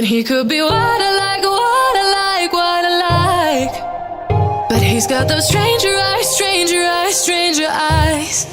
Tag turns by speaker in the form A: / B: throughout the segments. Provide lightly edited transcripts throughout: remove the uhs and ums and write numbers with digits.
A: And he could be what I like, what I like, what I like. But he's got those stranger eyes, stranger eyes, stranger eyes.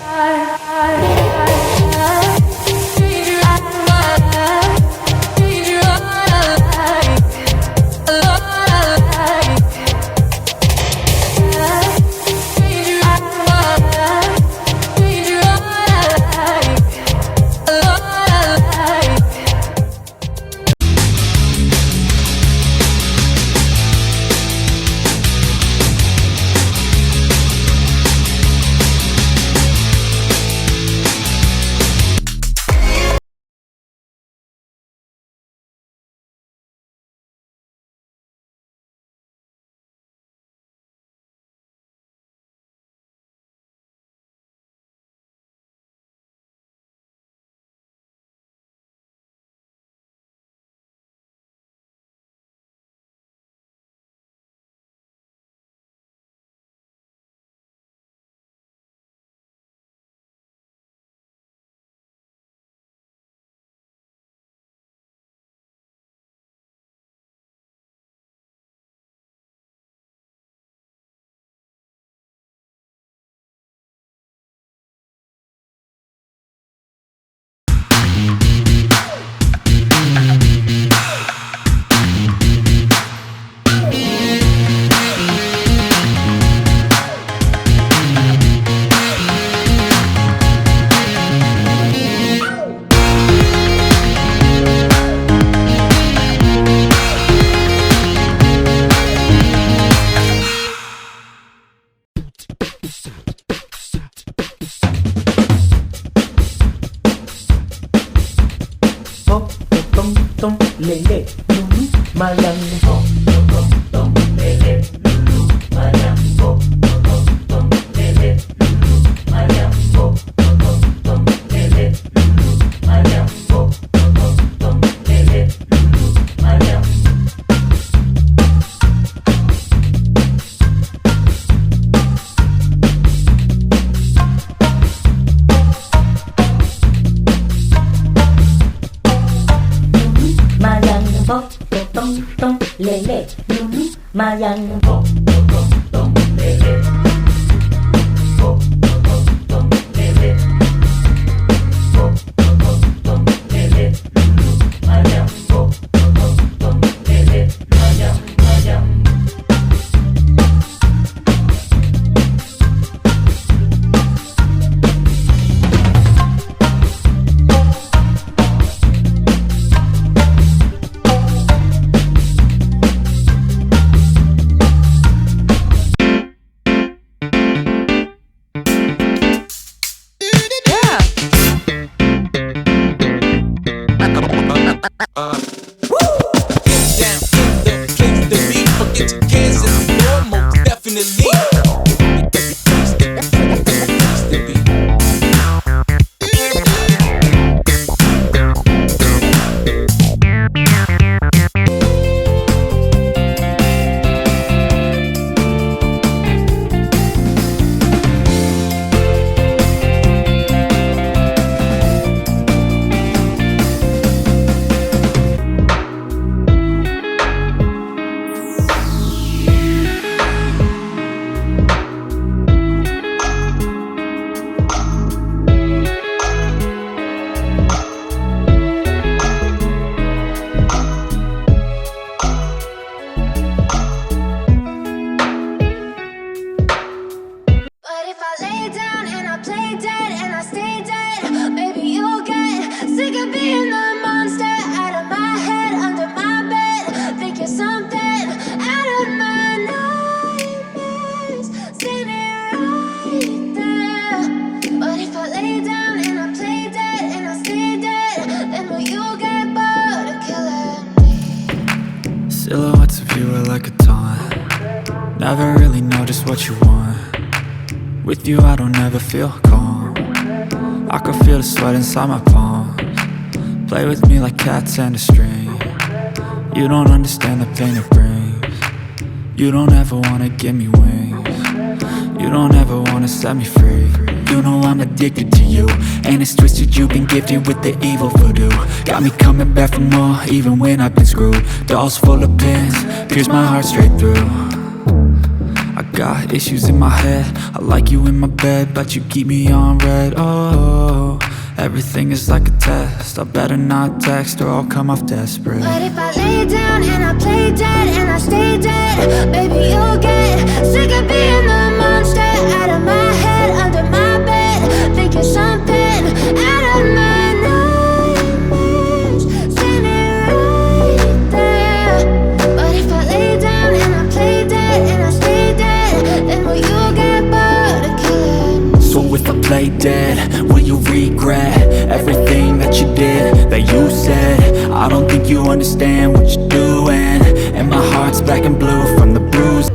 B: ho, tom tom lele, lulu, mayang ho, tom tom lele, lulu, mayang ho, tom tom lele, lulu, mayang ho, tom tom lele, lulu, mayang ho, tom tom lele, lulu, mayang. Mayang ho, tom tom lele, lulu, mayang ho, tom tom lele, ho, tom tom lele, ho, tom tom lele, lulu, mayang ho, tom tom lele, mayang mayang.
C: Silhouettes of you are like a taunt. Never really know just what you want. With you I don't ever feel calm. I can feel the sweat inside my palms. Play with me like cats and a string. You don't understand the pain it brings. You don't ever wanna give me wings. You don't ever wanna set me free. You know I'm addicted to you, and it's twisted, you've been gifted with the evil voodoo. Got me coming back for more, even when I've been screwed. Dolls full of pins, pierce my heart straight through. I got issues in my head, I like you in my bed, but you keep me on red. Oh, everything is like a test, I better not text or I'll come off desperate.
D: But if I lay down and I play dead and I stay dead, baby you'll get sick of being the monster out of my head, under my bed, thinking something out of my nightmares, standing right there. But if I lay down and I play dead and I stay dead, then will you get bored of killing me?
C: So if I play dead, will you regret everything that you did, that you said? I don't think you understand what you're doing, and my heart's black and blue from the bruise.